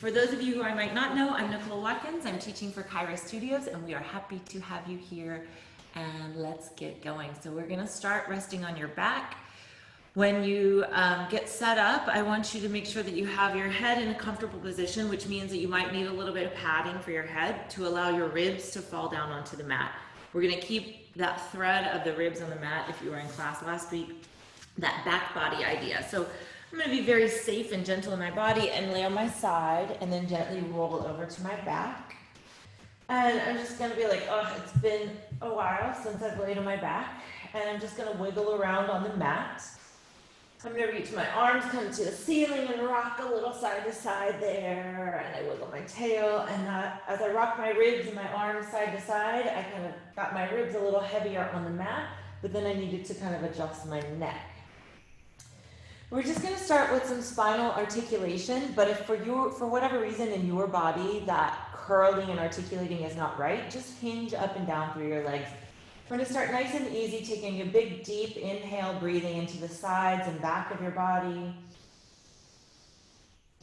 For those of you who I might not know, I'm Nicole Watkins. I'm teaching for Kaira Studios, and we are happy to have you here. And let's get going. So we're gonna start resting on your back. When you get set up, I want you to make sure that you have your head in a comfortable position, which means that you might need a little bit of padding for your head to allow your ribs to fall down onto the mat. We're gonna keep that thread of the ribs on the mat, if you were in class last week, that back body idea. So I'm going to be very safe and gentle in my body and lay on my side and then gently roll over to my back. And I'm just going to be like, oh, it's been a while since I've laid on my back. And I'm just going to wiggle around on the mat. I'm going to reach my arms, come to the ceiling and rock a little side to side there. And I wiggle my tail. And as I rock my ribs and my arms side to side, I kind of got my ribs a little heavier on the mat. But then I needed to kind of adjust my neck. We're just going to start with some spinal articulation, but if for whatever reason in your body that curling and articulating is not right, just hinge up and down through your legs. We're going to start nice and easy, taking a big deep inhale, breathing into the sides and back of your body.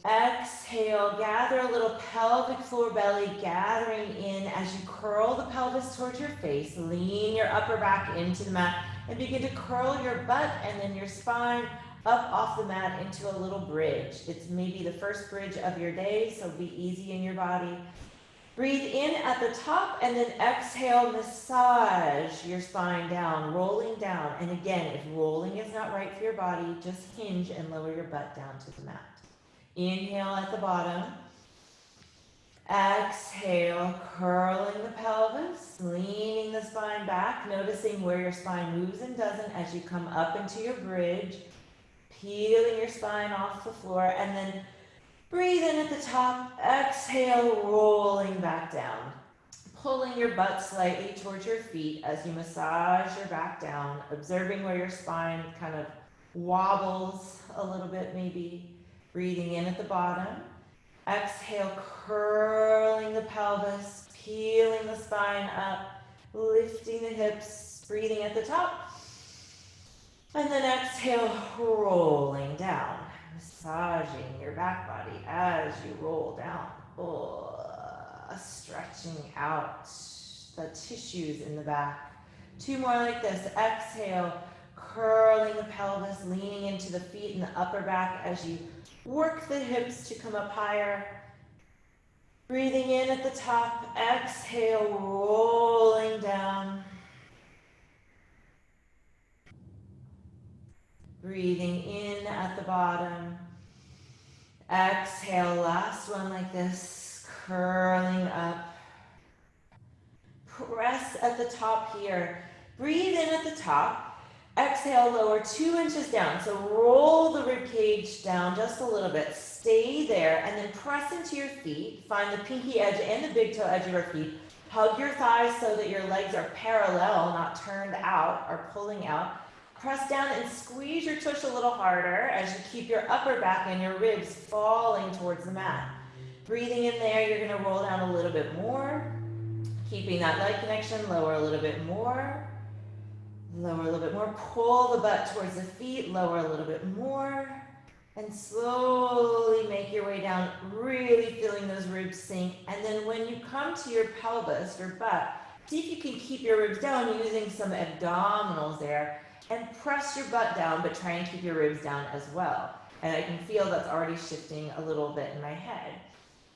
Exhale, gather a little pelvic floor belly, gathering in as you curl the pelvis towards your face, lean your upper back into the mat, and begin to curl your butt and then your spine up off the mat into a little bridge. It's maybe the first bridge of your day, so be easy in your body. Breathe in at the top and then exhale, massage your spine down, rolling down. And again, if rolling is not right for your body, just hinge and lower your butt down to the mat. Inhale at the bottom. Exhale, curling the pelvis, leaning the spine back, noticing where your spine moves and doesn't as you come up into your bridge. Peeling your spine off the floor, and then breathe in at the top, exhale, rolling back down. Pulling your butt slightly towards your feet as you massage your back down, observing where your spine kind of wobbles a little bit maybe. Breathing in at the bottom. Exhale, curling the pelvis, peeling the spine up, lifting the hips, breathing at the top. And then exhale, rolling down, massaging your back body as you roll down. Stretching out the tissues in the back. 2 more like this. Exhale, curling the pelvis, leaning into the feet and the upper back as you work the hips to come up higher. Breathing in at the top. Exhale, rolling down. Breathing in at the bottom. Exhale, last one like this, curling up. Press at the top here. Breathe in at the top. Exhale, lower 2 inches down. So roll the rib cage down just a little bit. Stay there and then press into your feet. Find the pinky edge and the big toe edge of your feet. Hug your thighs so that your legs are parallel, not turned out or pulling out. Press down and squeeze your tush a little harder as you keep your upper back and your ribs falling towards the mat. Breathing in there, you're going to roll down a little bit more. Keeping that leg connection, lower a little bit more. Lower a little bit more. Pull the butt towards the feet, lower a little bit more. And slowly make your way down, really feeling those ribs sink. And then when you come to your pelvis, your butt, see if you can keep your ribs down using some abdominals there. And press your butt down, but try and keep your ribs down as well. And I can feel that's already shifting a little bit in my head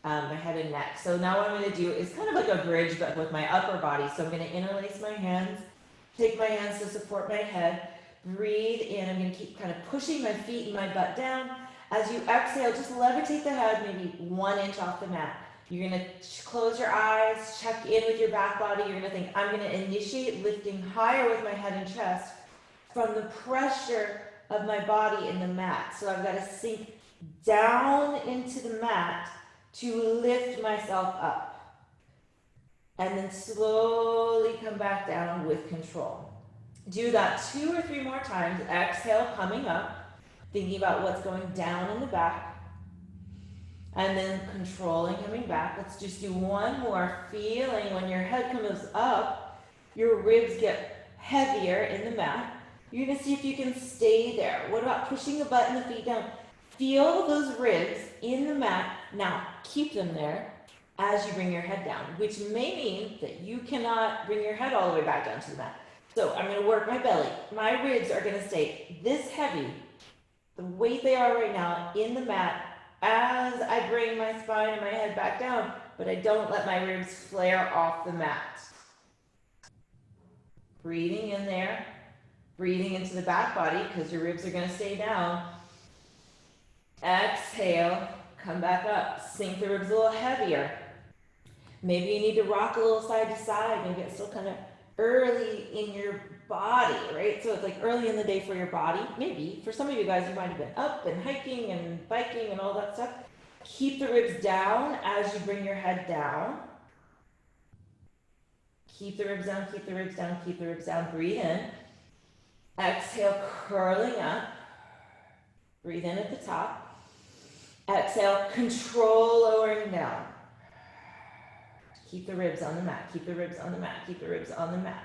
and neck. So now what I'm going to do is kind of like a bridge, but with my upper body. So I'm going to interlace my hands, take my hands to support my head, breathe in. I'm going to keep kind of pushing my feet and my butt down. As you exhale, just levitate the head maybe 1 inch off the mat. You're going to close your eyes, check in with your back body. You're going to think, I'm going to initiate lifting higher with my head and chest from the pressure of my body in the mat. So I've got to sink down into the mat to lift myself up. And then slowly come back down with control. Do that 2 or 3 more times. Exhale, coming up, thinking about what's going down in the back. And then controlling, coming back. Let's just do 1 more. Feeling when your head comes up, your ribs get heavier in the mat. You're going to see if you can stay there. What about pushing the butt and the feet down? Feel those ribs in the mat. Now, keep them there as you bring your head down, which may mean that you cannot bring your head all the way back down to the mat. So I'm gonna work my belly. My ribs are gonna stay this heavy, the weight they are right now, in the mat as I bring my spine and my head back down, but I don't let my ribs flare off the mat. Breathing in there, breathing into the back body because your ribs are gonna stay down. Exhale, come back up, sink the ribs a little heavier. Maybe you need to rock a little side to side. Maybe it's still kind of early in your body, right? So it's like early in the day for your body. Maybe for some of you guys, you might have been up and hiking and biking and all that stuff. Keep the ribs down as you bring your head down. Keep the ribs down, keep the ribs down, keep the ribs down. Breathe in. Exhale, curling up. Breathe in at the top. Exhale, control lowering down. Keep the ribs on the mat, keep the ribs on the mat, keep the ribs on the mat.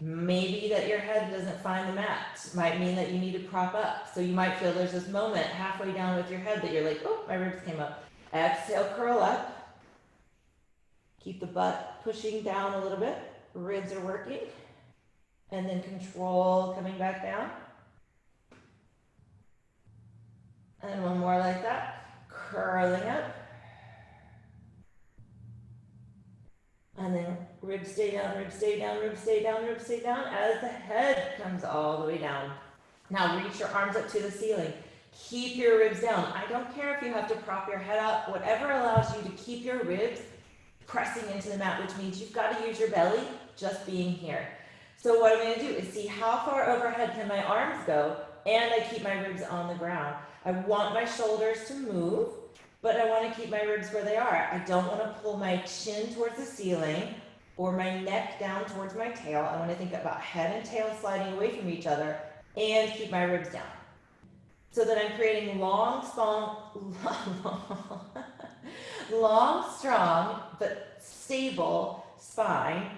Maybe that your head doesn't find the mat. Might mean that you need to prop up. So you might feel there's this moment halfway down with your head that you're like, oh, my ribs came up. Exhale, curl up. Keep the butt pushing down a little bit. Ribs are working. And then control coming back down. And one more like that. Curling up. And then ribs stay down, ribs stay down, ribs stay down, ribs stay down as the head comes all the way down. Now reach your arms up to the ceiling. Keep your ribs down. I don't care if you have to prop your head up, whatever allows you to keep your ribs pressing into the mat, which means you've got to use your belly just being here. So what I'm going to do is see how far overhead can my arms go, and I keep my ribs on the ground. I want my shoulders to move, but I want to keep my ribs where they are. I don't want to pull my chin towards the ceiling or my neck down towards my tail. I want to think about head and tail sliding away from each other and keep my ribs down. So that I'm creating long, strong, but stable spine.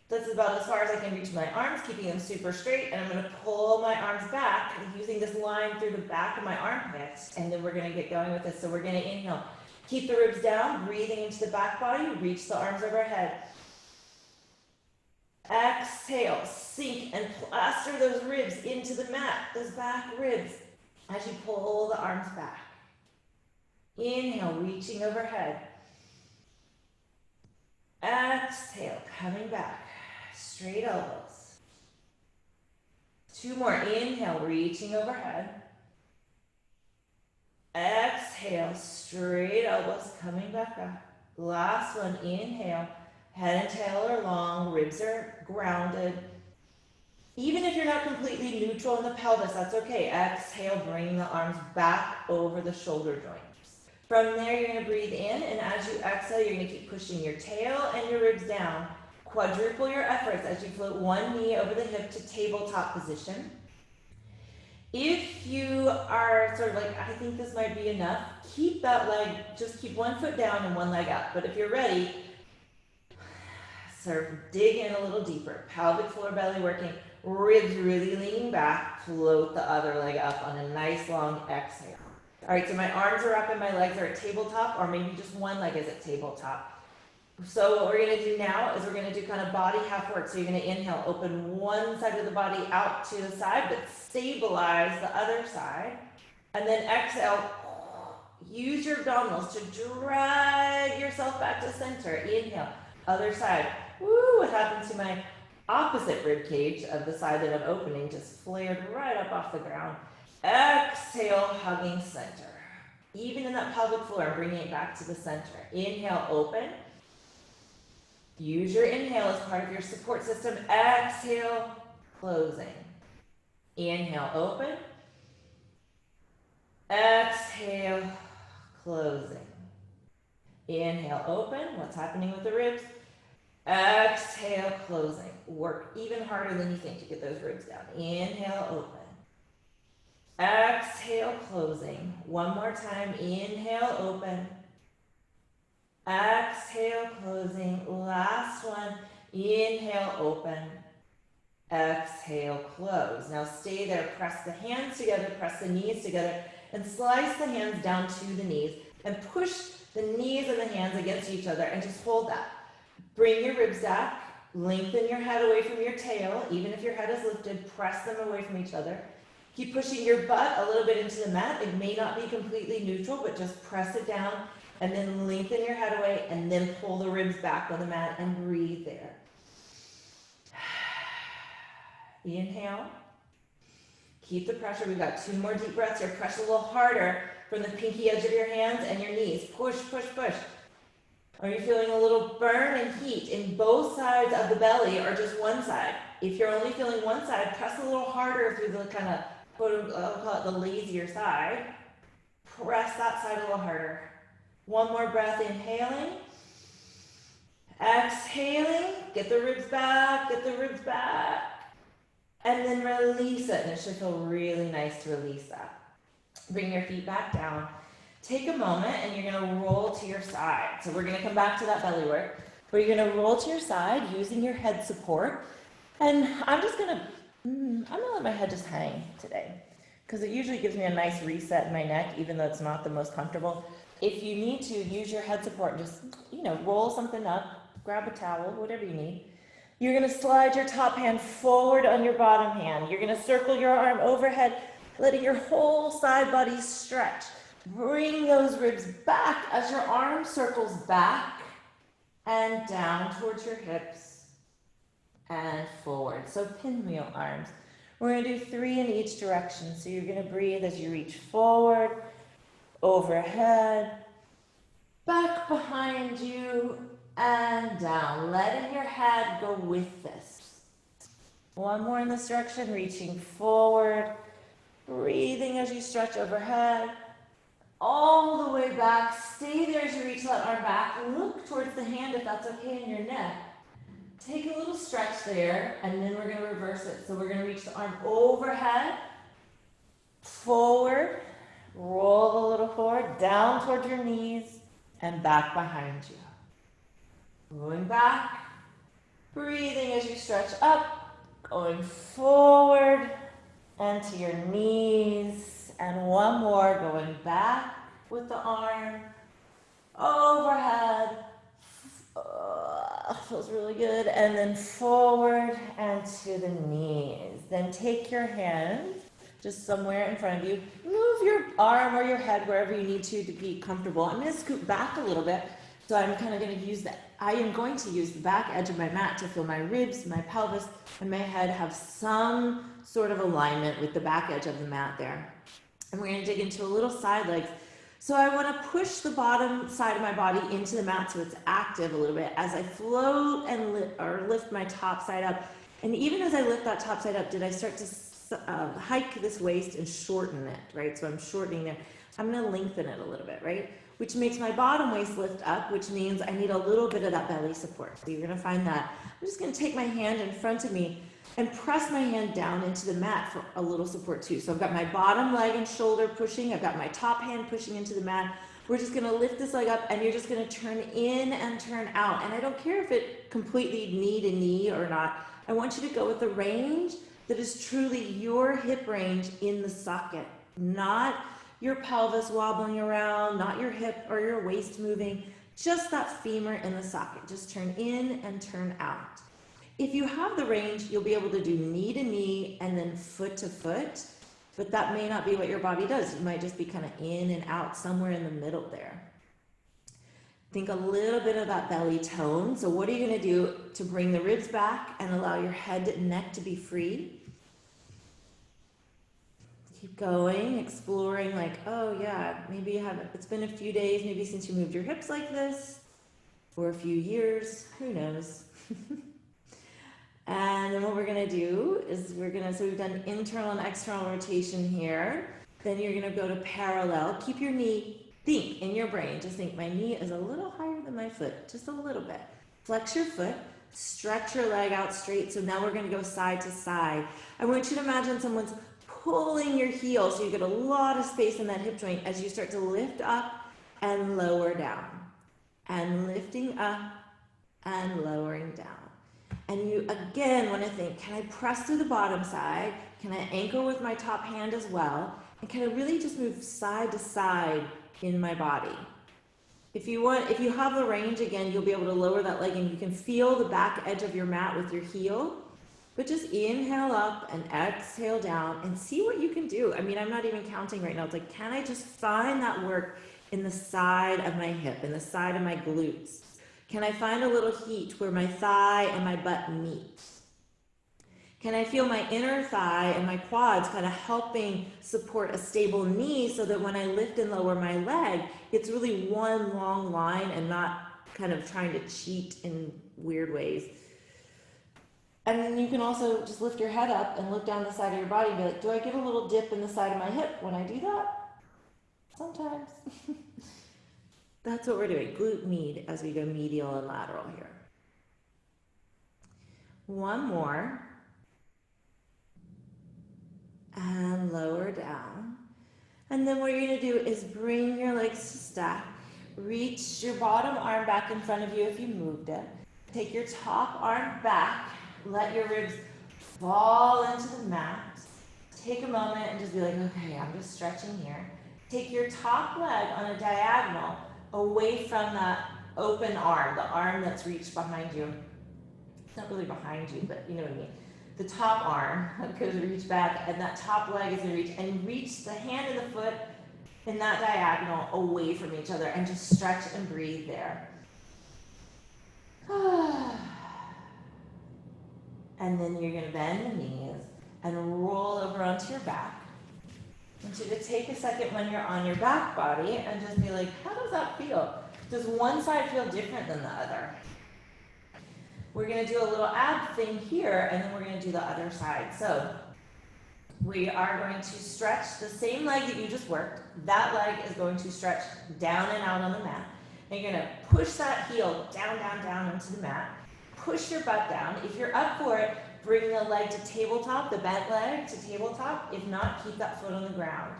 That's about as far as I can reach my arms, keeping them super straight, and I'm going to pull my arms back using this line through the back of my armpits, and then we're going to get going with this. So we're going to inhale, keep the ribs down, breathing into the back body, reach the arms overhead. Exhale, sink and plaster those ribs into the mat, those back ribs, as you pull the arms back. Inhale, reaching overhead. Exhale, coming back. Straight elbows. Two more. Inhale, reaching overhead. Exhale, straight elbows coming back up. Last one. Inhale, head and tail are long, ribs are grounded. Even if you're not completely neutral in the pelvis, that's okay. Exhale, bring the arms back over the shoulder joints. From there, you're going to breathe in, and as you exhale, you're going to keep pushing your tail and your ribs down. Quadruple your efforts as you float one knee over the hip to tabletop position. If you are sort of like, I think this might be enough, keep that leg, just keep one foot down and one leg up. But if you're ready, sort of dig in a little deeper. Pelvic floor, belly working, ribs really leaning back, float the other leg up on a nice long exhale. All right, so my arms are up and my legs are at tabletop, or maybe just one leg is at tabletop. So what we're going to do now is we're going to do kind of body half work. So you're going to inhale, open one side of the body out to the side, but stabilize the other side. And then exhale, use your abdominals to drag yourself back to center. Inhale, other side. Woo, what happened to my opposite rib cage of the side that I'm opening? Just flared right up off the ground. Exhale, hugging center. Even in that pelvic floor, I'm bringing it back to the center. Inhale, open. Use your inhale as part of your support system. Exhale, closing. Inhale, open. Exhale, closing. Inhale, open. What's happening with the ribs? Exhale, closing. Work even harder than you think to get those ribs down. Inhale, open. Exhale, closing. One more time. Inhale, open. Exhale, closing. Last one. Inhale, open. Exhale, close. Now stay there. Press the hands together, press the knees together, and slice the hands down to the knees. And push the knees and the hands against each other, and just hold that. Bring your ribs back, lengthen your head away from your tail, even if your head is lifted, press them away from each other. Keep pushing your butt a little bit into the mat. It may not be completely neutral, but just press it down, and then lengthen your head away, and then pull the ribs back on the mat and breathe there. Inhale. Keep the pressure. We've got 2 more deep breaths here. Press a little harder from the pinky edge of your hands and your knees. Push, push, push. Are you feeling a little burn and heat in both sides of the belly or just one side? If you're only feeling one side, press a little harder through the kind of, I'll call it the lazier side. Press that side a little harder. One more breath, inhaling. Exhaling. Get the ribs back, get the ribs back. And then release it, and it should feel really nice to release that. Bring your feet back down. Take a moment, and you're gonna roll to your side. So we're gonna come back to that belly work, but you're gonna roll to your side using your head support. And I'm gonna let my head just hang today, because it usually gives me a nice reset in my neck, even though it's not the most comfortable. If you need to, use your head support, just, roll something up, grab a towel, whatever you need. You're going to slide your top hand forward on your bottom hand. You're going to circle your arm overhead, letting your whole side body stretch. Bring those ribs back as your arm circles back and down towards your hips and forward. So pinwheel arms. We're going to do 3 in each direction. So you're going to breathe as you reach forward, overhead, back behind you, and down, letting your head go with this. One more in this direction, reaching forward, breathing as you stretch overhead, all the way back. Stay there as you reach that arm back. Look towards the hand if that's okay in your neck. Take a little stretch there, and then we're going to reverse it. So we're going to reach the arm overhead, forward, roll a little forward, down towards your knees, and back behind you. Going back, breathing as you stretch up, going forward and to your knees, and one more, going back with the arm, overhead, feels really good, and then forward and to the knees. Then take your hands just somewhere in front of you, move your arm or your head wherever you need to be comfortable. I'm going to scoot back a little bit. So I'm kind of going to use I am going to use the back edge of my mat to feel my ribs, my pelvis, and my head have some sort of alignment with the back edge of the mat there. And we're going to dig into a little side legs. So I want to push the bottom side of my body into the mat so it's active a little bit as I float and lift my top side up. And even as I lift that top side up, did I start to hike this waist and shorten it, right? So I'm shortening there. I'm going to lengthen it a little bit, right? Which makes my bottom waist lift up, which means I need a little bit of that belly support. So you're going to find that. I'm just going to take my hand in front of me and press my hand down into the mat for a little support too. So I've got my bottom leg and shoulder pushing. I've got my top hand pushing into the mat. We're just going to lift this leg up, and you're just going to turn in and turn out. And I don't care if it completely knee to knee or not. I want you to go with the range that is truly your hip range in the socket, not your pelvis wobbling around, not your hip or your waist moving, just that femur in the socket. Just turn in and turn out. If you have the range, you'll be able to do knee to knee and then foot to foot, but that may not be what your body does. You might just be kind of in and out somewhere in the middle there. Think a little bit of that belly tone. So what are you going to do to bring the ribs back and allow your head and neck to be free? Keep going, exploring, like, oh yeah, maybe you haven't, it's been a few days, maybe since you moved your hips like this, or a few years, who knows. And then what we're gonna do is so we've done internal and external rotation here. Then you're gonna go to parallel. Keep your knee, think in your brain, just think my knee is a little higher than my foot, just a little bit. Flex your foot, stretch your leg out straight. So now we're gonna go side to side. I want you to imagine someone's pulling your heel so you get a lot of space in that hip joint as you start to lift up and lower down, and lifting up and lowering down. And you again want to think, can I press through the bottom side? Can I anchor with my top hand as well? And can I really just move side to side in my body? If you have the range again, you'll be able to lower that leg and you can feel the back edge of your mat with your heel. But just inhale up and exhale down and see what you can do. I mean, I'm not even counting right now. It's like, can I just find that work in the side of my hip, in the side of my glutes? Can I find a little heat where my thigh and my butt meet? Can I feel my inner thigh and my quads kind of helping support a stable knee so that when I lift and lower my leg, it's really one long line and not kind of trying to cheat in weird ways. And then you can also just lift your head up and look down the side of your body and be like, do I get a little dip in the side of my hip when I do that? Sometimes. That's what we're doing, glute med as we go medial and lateral here. One more. And lower down. And then what you're going to do is bring your legs to stack. Reach your bottom arm back in front of you if you moved it. Take your top arm back. Let your ribs fall into the mat. Take a moment and just be like, okay, I'm just stretching here. Take your top leg on a diagonal away from that open arm, the arm that's reached behind you. It's not really behind you, but you know what I mean. The top arm goes to reach back, and that top leg is going to reach, and reach the hand and the foot in that diagonal away from each other, and just stretch and breathe there. And then you're going to bend the knees and roll over onto your back. I want you to take a second when you're on your back body and just be like, how does that feel? Does one side feel different than the other? We're going to do a little ab thing here, and then we're going to do the other side. So we are going to stretch the same leg that you just worked. That leg is going to stretch down and out on the mat. And you're going to push that heel down, down, down onto the mat. Push your butt down. If you're up for it, bring the leg to tabletop, the bent leg to tabletop. If not, keep that foot on the ground.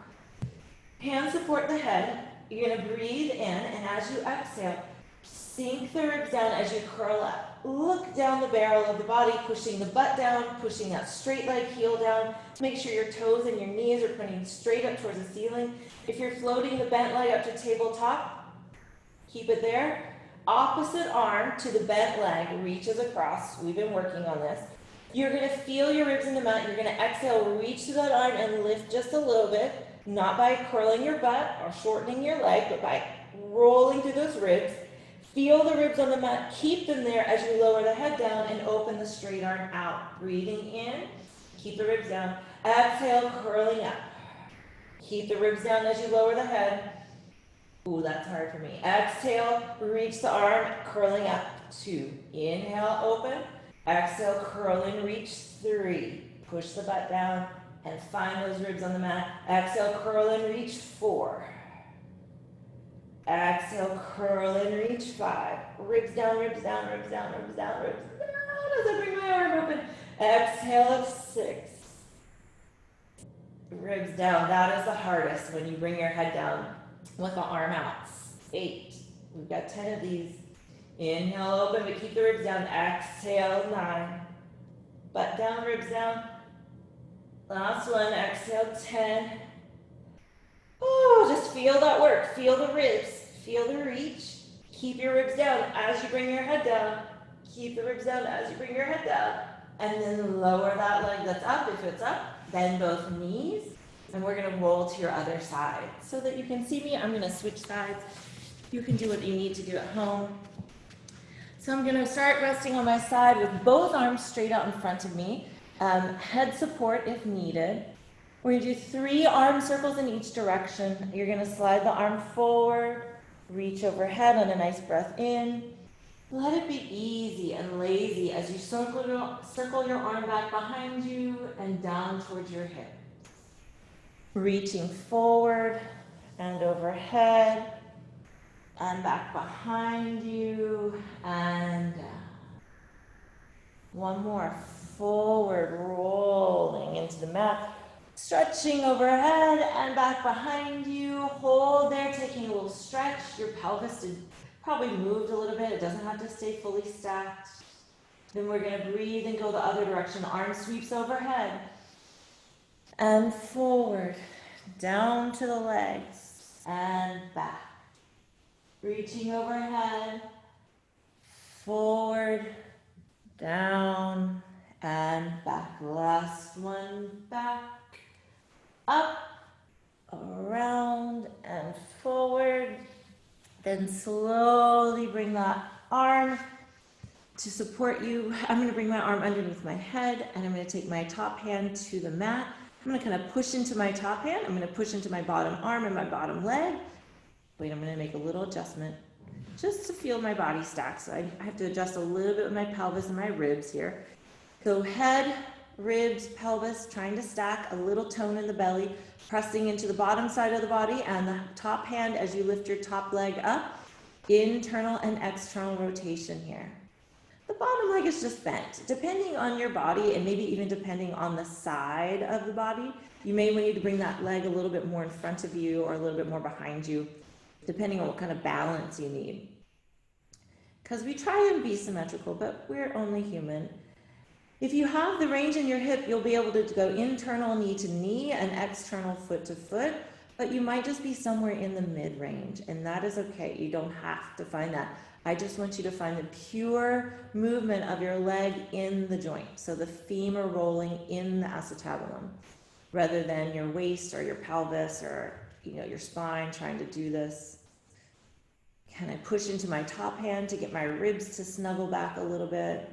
Hands support the head. You're going to breathe in, and as you exhale, sink the ribs down as you curl up. Look down the barrel of the body, pushing the butt down, pushing that straight leg heel down. Make sure your toes and your knees are pointing straight up towards the ceiling. If you're floating the bent leg up to tabletop, keep it there. Opposite arm to the bent leg reaches across. We've been working on this. You're going to feel your ribs in the mat. You're going to exhale, reach to that arm and lift just a little bit. Not by curling your butt or shortening your leg, but by rolling through those ribs. Feel the ribs on the mat. Keep them there as you lower the head down and open the straight arm out. Breathing in. Keep the ribs down. Exhale, curling up. Keep the ribs down as you lower the head. Ooh, that's hard for me. Exhale, reach the arm, curling up. 2. Inhale, open. Exhale, curling, reach. 3. Push the butt down and find those ribs on the mat. Exhale, curl and reach. 4. Exhale, curl and reach. 5. Ribs down, ribs down, ribs down, ribs down, ribs down. As I bring my arm open. Exhale, 6. Ribs down. That is the hardest when you bring your head down with the arm out. 8. We've got 10 of these. Inhale, open, but keep the ribs down. Exhale, 9. Butt down, ribs down. Last one. Exhale, 10. Oh, just feel that work. Feel the ribs. Feel the reach. Keep your ribs down as you bring your head down. Keep the ribs down as you bring your head down. And then lower that leg that's up. If it's up, bend both knees. And we're going to roll to your other side. So that you can see me, I'm going to switch sides. You can do what you need to do at home. So I'm going to start resting on my side with both arms straight out in front of me. Head support if needed. We're going to do 3 arm circles in each direction. You're going to slide the arm forward, reach overhead on a nice breath in. Let it be easy and lazy as you circle your arm back behind you and down towards your hip. Reaching forward and overhead and back behind you and down. One more. Forward, rolling into the mat. Stretching overhead and back behind you. Hold there, taking a little stretch. Your pelvis is probably moved a little bit. It doesn't have to stay fully stacked. Then we're going to breathe and go the other direction. Arm sweeps overhead. And forward, down to the legs, and back. reaching overhead, forward, down, and back. Last one, back, up, around, and forward. Then slowly bring that arm to support you. I'm going to bring my arm underneath my head, and I'm going to take my top hand to the mat. I'm going to kind of push into my top hand. I'm going to push into my bottom arm and my bottom leg. Wait, I'm going to make a little adjustment just to feel my body stack. So I have to adjust a little bit with my pelvis and my ribs here. Go head, ribs, pelvis, trying to stack a little tone in the belly, pressing into the bottom side of the body and the top hand as you lift your top leg up. Internal and external rotation here. The bottom leg is just bent. Depending on your body and maybe even depending on the side of the body, you may need to bring that leg a little bit more in front of you or a little bit more behind you, depending on what kind of balance you need. Because we try and be symmetrical, but we're only human. If you have the range in your hip, you'll be able to go internal knee to knee and external foot to foot, but you might just be somewhere in the mid-range, and that is okay. You don't have to find that. I just want you to find the pure movement of your leg in the joint, so the femur rolling in the acetabulum, rather than your waist or your pelvis or your spine trying to do this. Can I push into my top hand to get my ribs to snuggle back a little bit?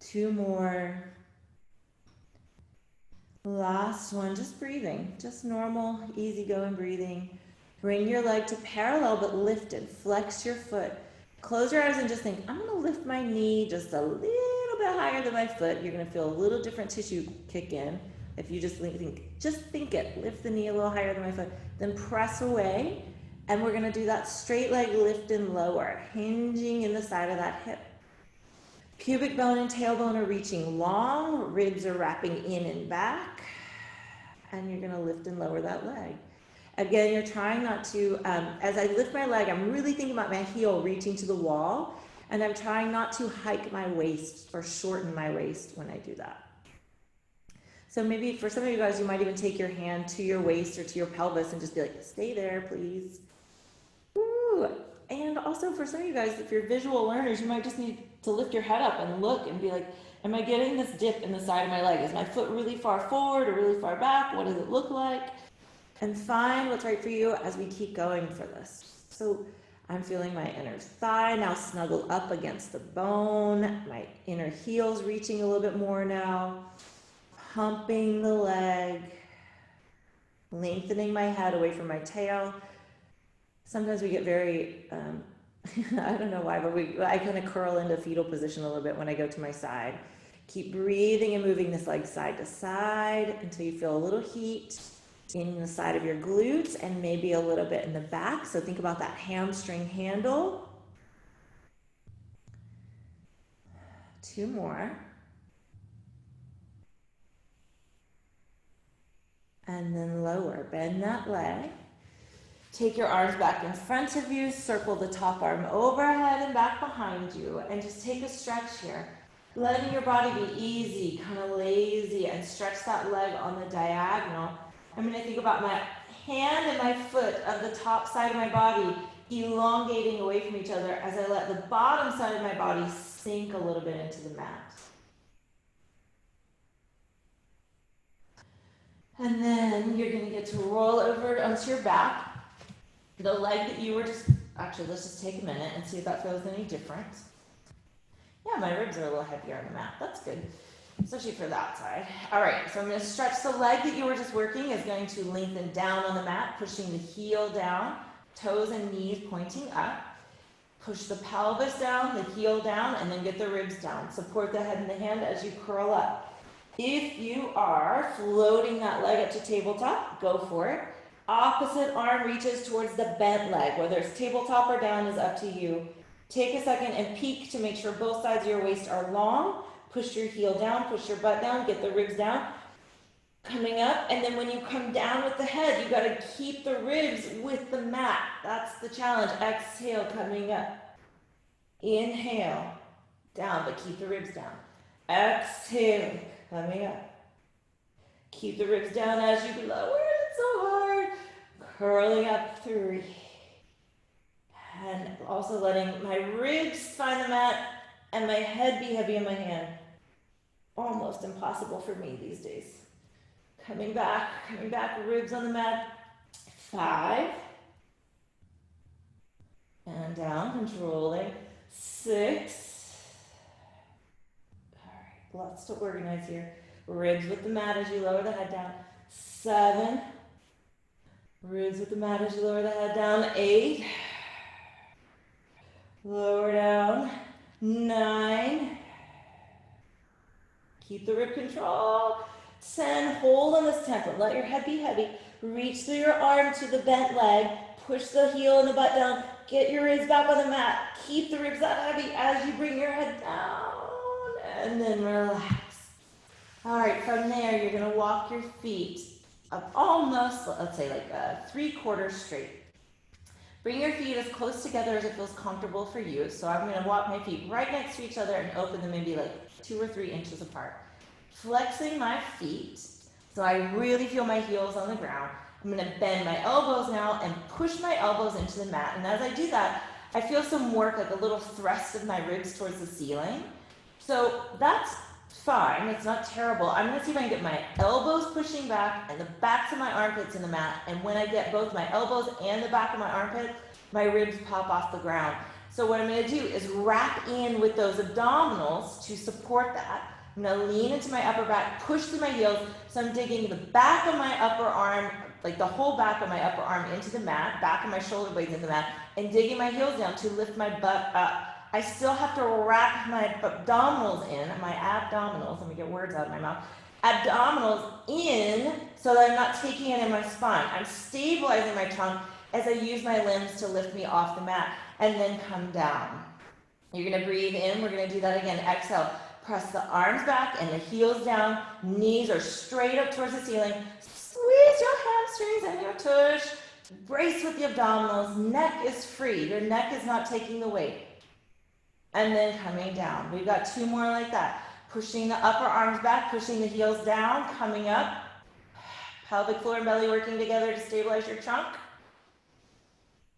2 more. Last one, just breathing, just normal, easygoing breathing. Bring your leg to parallel but lifted. Flex your foot. Close your eyes and just think, I'm going to lift my knee just a little bit higher than my foot. You're going to feel a little different tissue kick in. If you just think it. Lift the knee a little higher than my foot. Then press away. And we're going to do that straight leg lift and lower, hinging in the side of that hip. Pubic bone and tailbone are reaching long. Ribs are wrapping in and back. And you're going to lift and lower that leg. Again, you're trying not to, as I lift my leg, I'm really thinking about my heel reaching to the wall. And I'm trying not to hike my waist or shorten my waist when I do that. So maybe for some of you guys, you might even take your hand to your waist or to your pelvis and just be like, stay there, please. Woo. And also for some of you guys, if you're visual learners, you might just need to lift your head up and look and be like, am I getting this dip in the side of my leg? Is my foot really far forward or really far back? What does it look like? And find what's right for you as we keep going for this. So I'm feeling my inner thigh now snuggle up against the bone. My inner heel's reaching a little bit more now. Pumping the leg. Lengthening my head away from my tail. Sometimes we get very, I don't know why, but I kind of curl into fetal position a little bit when I go to my side. Keep breathing and moving this leg side to side until you feel a little heat in the side of your glutes and maybe a little bit in the back. So think about that hamstring handle. 2 more. And then lower. Bend that leg. Take your arms back in front of you. Circle the top arm overhead and back behind you. And just take a stretch here. Letting your body be easy, kind of lazy, and stretch that leg on the diagonal. I'm going to think about my hand and my foot of the top side of my body elongating away from each other as I let the bottom side of my body sink a little bit into the mat. And then you're going to get to roll over onto your back. The leg that you were actually, let's just take a minute and see if that feels any different. Yeah, my ribs are a little heavier on the mat. That's good, especially for that side. All right, so I'm going to stretch the leg that you were just working is going to lengthen down on the mat, pushing the heel down, toes and knees pointing up. Push the pelvis down, the heel down, and then get the ribs down. Support the head and the hand as you curl up. If you are floating that leg up to tabletop, go for it. Opposite arm reaches towards the bent leg. Whether it's tabletop or down is up to you. Take a second and peek to make sure both sides of your waist are long. Push your heel down, push your butt down, get the ribs down. Coming up, and then when you come down with the head, you got to keep the ribs with the mat. That's the challenge. Exhale, coming up. Inhale, down, but keep the ribs down. Exhale, coming up. Keep the ribs down as you lower it so hard. Curling up, 3, And also letting my ribs find the mat and my head be heavy in my hand. Almost impossible for me these days. Coming back, ribs on the mat. 5. And down, controlling. 6. All right, lots to organize here. Ribs with the mat as you lower the head down. 7. Ribs with the mat as you lower the head down. 8. Lower down. 9. Keep the rib control. 10. Hold on this tempo. Let your head be heavy. Reach through your arm to the bent leg. Push the heel and the butt down. Get your ribs back on the mat. Keep the ribs that heavy as you bring your head down. And then relax. All right, from there, you're going to walk your feet up almost, let's say like 3/4 straight. Bring your feet as close together as it feels comfortable for you. So I'm going to walk my feet right next to each other and open them maybe like 2 or 3 inches apart. Flexing my feet so I really feel my heels on the ground. I'm going to bend my elbows now and push my elbows into the mat. And as I do that, I feel some work, like a little thrust of my ribs towards the ceiling. So that's fine. It's not terrible. I'm going to see if I can get my elbows pushing back and the backs of my armpits in the mat. And when I get both my elbows and the back of my armpits, my ribs pop off the ground. So what I'm going to do is wrap in with those abdominals to support that. I'm going to lean into my upper back, push through my heels. So I'm digging the back of my upper arm, like the whole back of my upper arm into the mat, back of my shoulder blades in the mat, and digging my heels down to lift my butt up. I still have to wrap my abdominals in, my abdominals, let me get words out of my mouth, abdominals in so that I'm not taking it in my spine. I'm stabilizing my trunk as I use my limbs to lift me off the mat and then come down. You're going to breathe in. We're going to do that again. Exhale. Press the arms back and the heels down. Knees are straight up towards the ceiling. Squeeze your hamstrings and your tush. Brace with the abdominals. Neck is free. Your neck is not taking the weight. And then coming down. We've got 2 more like that. Pushing the upper arms back, pushing the heels down, coming up. Pelvic floor and belly working together to stabilize your trunk.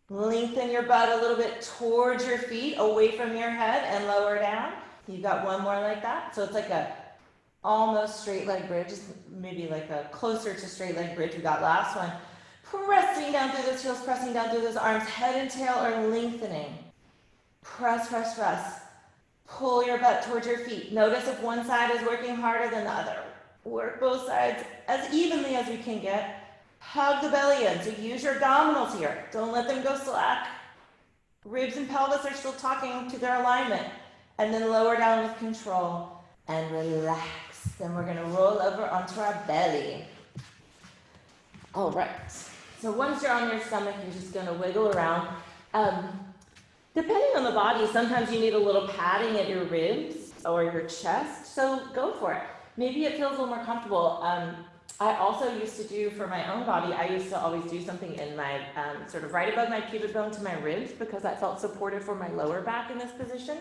Lengthen your butt a little bit towards your feet, away from your head, and lower down. You've got 1 more like that. So it's like a almost straight leg bridge, maybe like a closer to straight leg bridge. We got last one. Pressing down through those heels, pressing down through those arms. Head and tail are lengthening. Press, press, press. Pull your butt towards your feet. Notice if one side is working harder than the other. Work both sides as evenly as we can get. Hug the belly in. So use your abdominals here. Don't let them go slack. Ribs and pelvis are still talking to their alignment. And then lower down with control and relax. Then we're going to roll over onto our belly. All right. So once you're on your stomach, you're just going to wiggle around. Depending on the body, sometimes you need a little padding at your ribs or your chest, so go for it. Maybe it feels a little more comfortable. I also used to do, for my own body, I used to always do something in my, sort of right above my pubic bone to my ribs because that felt supportive for my lower back in this position.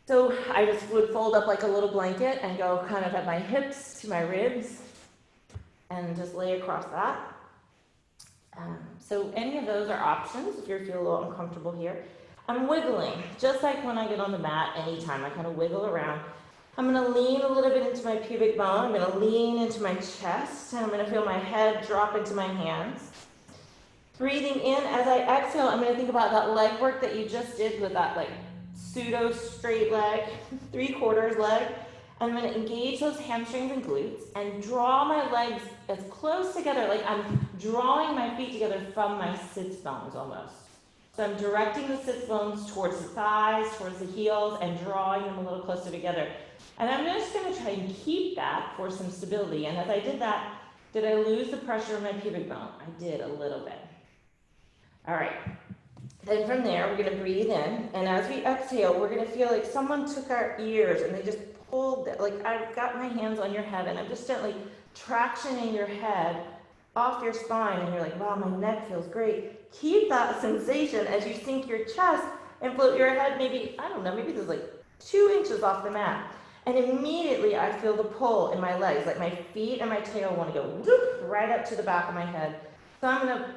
So I just would fold up like a little blanket and go kind of at my hips to my ribs and just lay across that. So any of those are options if you feel a little uncomfortable here. I'm wiggling, just like when I get on the mat anytime. I kind of wiggle around. I'm going to lean a little bit into my pubic bone. I'm going to lean into my chest, and I'm going to feel my head drop into my hands. Breathing in, as I exhale, I'm going to think about that leg work that you just did with that like pseudo straight leg, 3/4 leg. I'm going to engage those hamstrings and glutes and draw my legs as close together, like I'm drawing my feet together from my sits bones almost. So I'm directing the sits bones towards the thighs, towards the heels, and drawing them a little closer together. And I'm just going to try and keep that for some stability. And as I did that, did I lose the pressure of my pubic bone? I did a little bit. All right. Then from there, we're going to breathe in. And as we exhale, we're going to feel like someone took our ears and they just pulled it. Like I've got my hands on your head and I'm just gently tractioning your head off your spine. And you're like, wow, my neck feels great. Keep that sensation as you sink your chest and float your head maybe, I don't know, maybe there's like 2 inches off the mat. And immediately I feel the pull in my legs, like my feet and my tail want to go whoop, right up to the back of my head. So I'm going to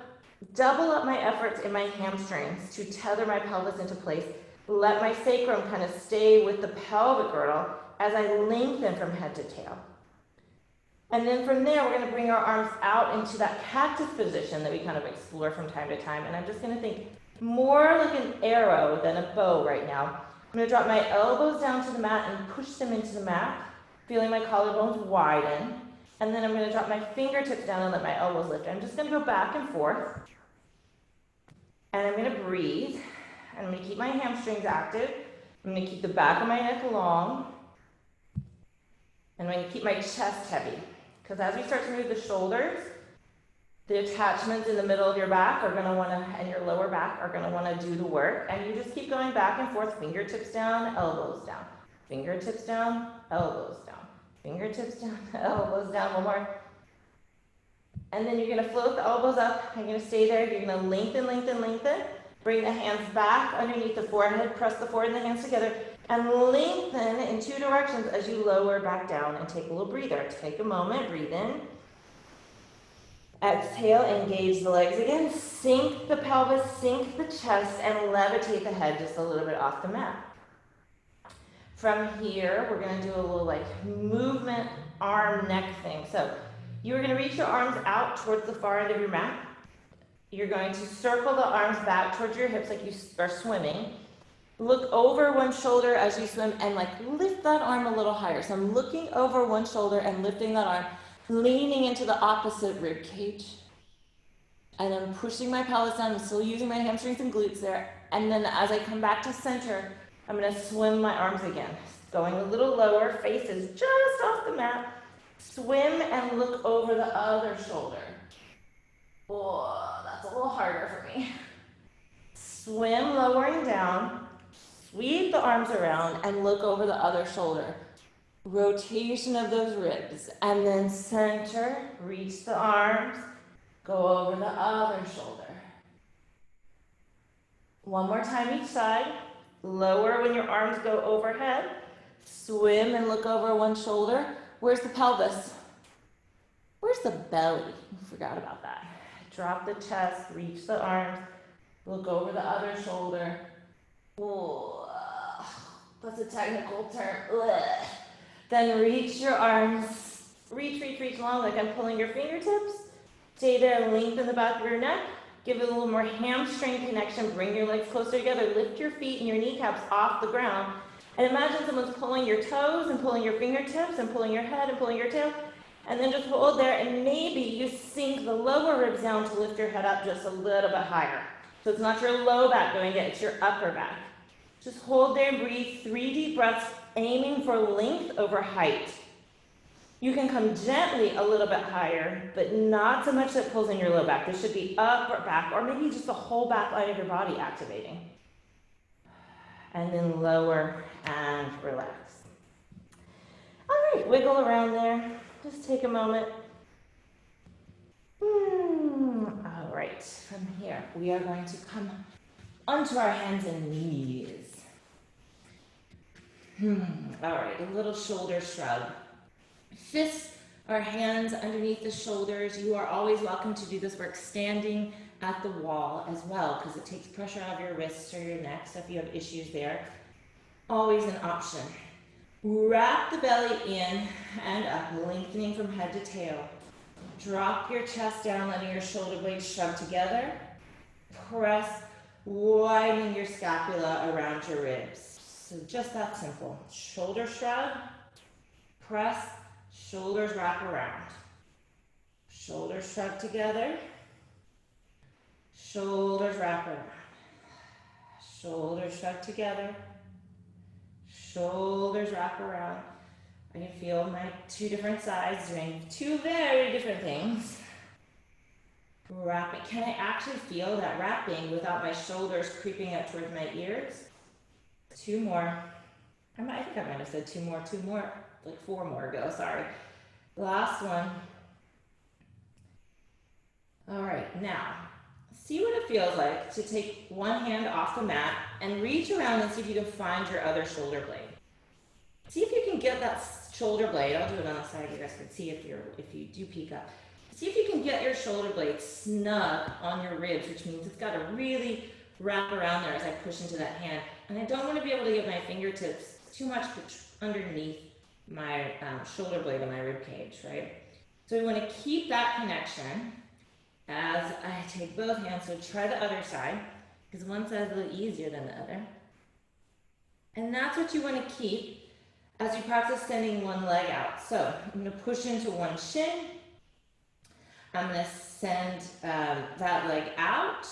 double up my efforts in my hamstrings to tether my pelvis into place. Let my sacrum kind of stay with the pelvic girdle as I lengthen from head to tail. And then from there, we're going to bring our arms out into that cactus position that we kind of explore from time to time. And I'm just going to think more like an arrow than a bow right now. I'm going to drop my elbows down to the mat and push them into the mat, feeling my collarbones widen. And then I'm going to drop my fingertips down and let my elbows lift. I'm just going to go back and forth. And I'm going to breathe. And I'm going to keep my hamstrings active. I'm going to keep the back of my neck long. And I'm going to keep my chest heavy. Because as we start to move the shoulders, the attachments in the middle of your back are going to want to, and your lower back are going to want to do the work. And you just keep going back and forth, fingertips down, elbows down. Fingertips down, elbows down. Fingertips down, elbows down. One more. And then you're going to float the elbows up. You're going to stay there. You're going to lengthen, lengthen, lengthen. Bring the hands back underneath the forehead. Press the forehead and the hands together. And lengthen in two directions as you lower back down and take a little breather. Take a moment, breathe in. Exhale, engage the legs again. Sink the pelvis, sink the chest, and levitate the head just a little bit off the mat. From here, we're going to do a little like movement arm neck thing. So you're going to reach your arms out towards the far end of your mat. You're going to circle the arms back towards your hips like you are swimming. Look over one shoulder as you swim and like lift that arm a little higher. So I'm looking over one shoulder and lifting that arm, leaning into the opposite rib cage. And I'm pushing my pelvis down. I'm still using my hamstrings and glutes there. And then as I come back to center, I'm going to swim my arms again. Going a little lower, face is just off the mat. Swim and look over the other shoulder. Oh, that's a little harder for me. Swim lowering down. Sweep the arms around and look over the other shoulder. Rotation of those ribs. And then center, reach the arms, go over the other shoulder. One more time each side. Lower when your arms go overhead. Swim and look over one shoulder. Where's the pelvis? Where's the belly? Forgot about that. Drop the chest, reach the arms, look over the other shoulder. Oh, that's a technical term. Ugh. Then reach your arms. Reach, reach, reach long like I'm pulling your fingertips. Stay there, lengthen the back of your neck. Give it a little more hamstring connection. Bring your legs closer together. Lift your feet and your kneecaps off the ground. And imagine someone's pulling your toes and pulling your fingertips and pulling your head and pulling your tail. And then just hold there and maybe you sink the lower ribs down to lift your head up just a little bit higher. So it's not your low back doing it, it's your upper back. Just hold there and breathe 3 deep breaths, aiming for length over height. You can come gently a little bit higher, but not so much that pulls in your low back. This should be upper back, or maybe just the whole back line of your body activating. And then lower and relax. All right, wiggle around there. Just take a moment. All right, from here, we are going to come onto our hands and knees. All right, a little shoulder shrug. Fists are hands underneath the shoulders. You are always welcome to do this work standing at the wall as well, because it takes pressure out of your wrists or your neck, so if you have issues there, always an option. Wrap the belly in and up, lengthening from head to tail. Drop your chest down, letting your shoulder blades shove together. Press, widening your scapula around your ribs. So just that simple. Shoulder shrug, press, shoulders wrap around. Shoulders shrug together. Shoulders wrap around. Shoulders shrug together. Shoulders wrap around. I can feel my 2 different sides doing 2 very different things. Wrapping. Can I actually feel that wrapping without my shoulders creeping up towards my ears? 2 more. I think I might have said 2 more, like 4 more ago, sorry. Last one. All right, now, see what it feels like to take one hand off the mat and reach around and see if you can find your other shoulder blade. See if you can get that shoulder blade. I'll do it on the side. You guys can see if you do peek up. See if you can get your shoulder blade snug on your ribs, which means it's got to really wrap around there as I push into that hand. And I don't want to be able to get my fingertips too much underneath my shoulder blade and my rib cage, right? So we want to keep that connection as I take both hands. So try the other side, because one side is a little easier than the other. And that's what you want to keep as you practice sending one leg out. So I'm going to push into one shin. I'm going to send that leg out.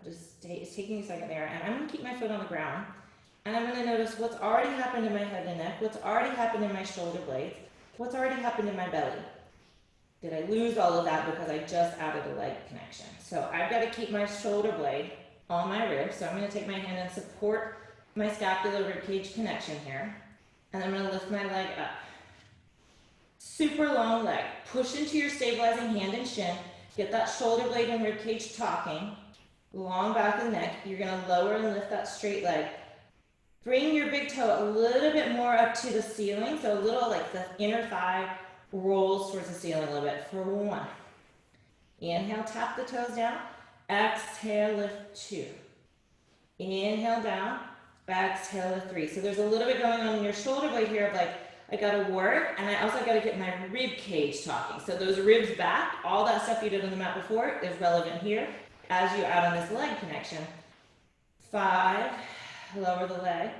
It's taking a second there. And I'm going to keep my foot on the ground. And I'm going to notice what's already happened in my head and neck, what's already happened in my shoulder blades, what's already happened in my belly. Did I lose all of that because I just added a leg connection? So I've got to keep my shoulder blade on my ribs. So I'm going to take my hand and support my scapular ribcage connection here. And I'm going to lift my leg up. Super long leg. Push into your stabilizing hand and shin. Get that shoulder blade and ribcage talking. Long back of the neck. You're going to lower and lift that straight leg. Bring your big toe a little bit more up to the ceiling. So a little like the inner thigh rolls towards the ceiling a little bit for one. Inhale, tap the toes down. Exhale, lift 2. Inhale down. Exhale, lift 3. So there's a little bit going on in your shoulder blade here of like, I gotta work, and I also gotta get my rib cage talking. So those ribs back, all that stuff you did on the mat before is relevant here as you add on this leg connection. 5, lower the leg.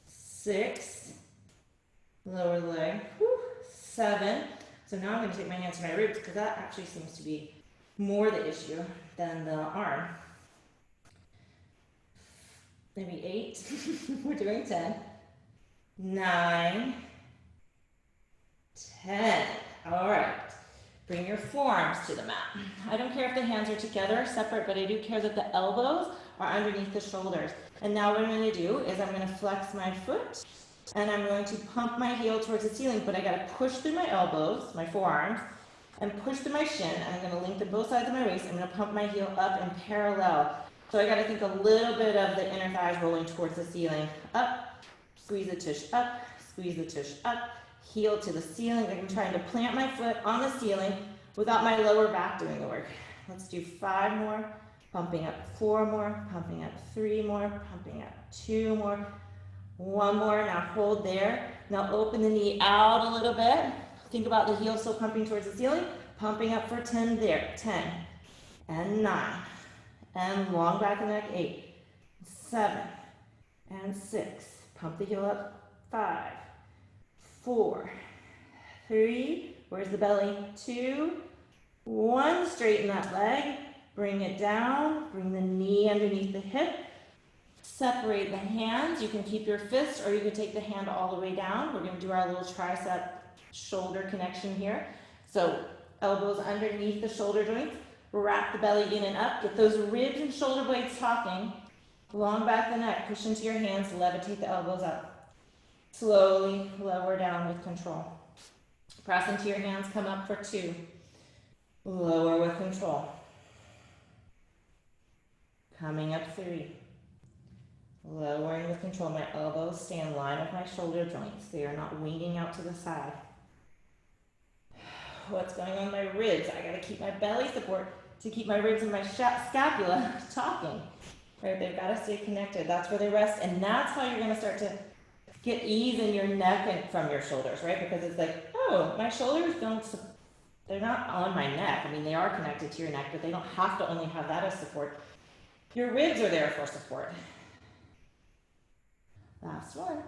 6, lower the leg. 7. So now I'm gonna take my hands to my ribs because that actually seems to be more the issue than the arm. Maybe 8. We're doing 10. 9. 10. All right. Bring your forearms to the mat. I don't care if the hands are together or separate, but I do care that the elbows are underneath the shoulders. And now what I'm going to do is I'm going to flex my foot and I'm going to pump my heel towards the ceiling, but I got to push through my elbows, my forearms, and push through my shin. And I'm going to lengthen both sides of my waist. I'm going to pump my heel up and parallel. So I got to think a little bit of the inner thighs rolling towards the ceiling. Up, squeeze the tush up, squeeze the tush up, heel to the ceiling. I'm trying to plant my foot on the ceiling without my lower back doing the work. Let's do 5 more, pumping up 4 more, pumping up 3 more, pumping up 2 more, 1 more. Now hold there. Now open the knee out a little bit. Think about the heel still pumping towards the ceiling, pumping up for 10 there. 10 and 9. And long back and neck, 8, 7, and 6. Pump the heel up, 5, 4, 3, where's the belly? 2, 1, straighten that leg, bring it down, bring the knee underneath the hip, separate the hands. You can keep your fist or you can take the hand all the way down. We're going to do our little tricep shoulder connection here. So elbows underneath the shoulder joints. Wrap the belly in and up. Get those ribs and shoulder blades talking. Long back the neck. Push into your hands. Levitate the elbows up. Slowly lower down with control. Press into your hands. Come up for 2. Lower with control. Coming up 3. Lowering with control. My elbows stay in line with my shoulder joints. They are not winging out to the side. What's going on with my ribs? I got to keep my belly support to keep my ribs and my scapula talking. Right? They've got to stay connected. That's where they rest, and that's how you're going to start to get ease in your neck and from your shoulders, right? Because it's like, oh, my shoulders they're not on my neck. I mean, they are connected to your neck, but they don't have to only have that as support. Your ribs are there for support. Last one.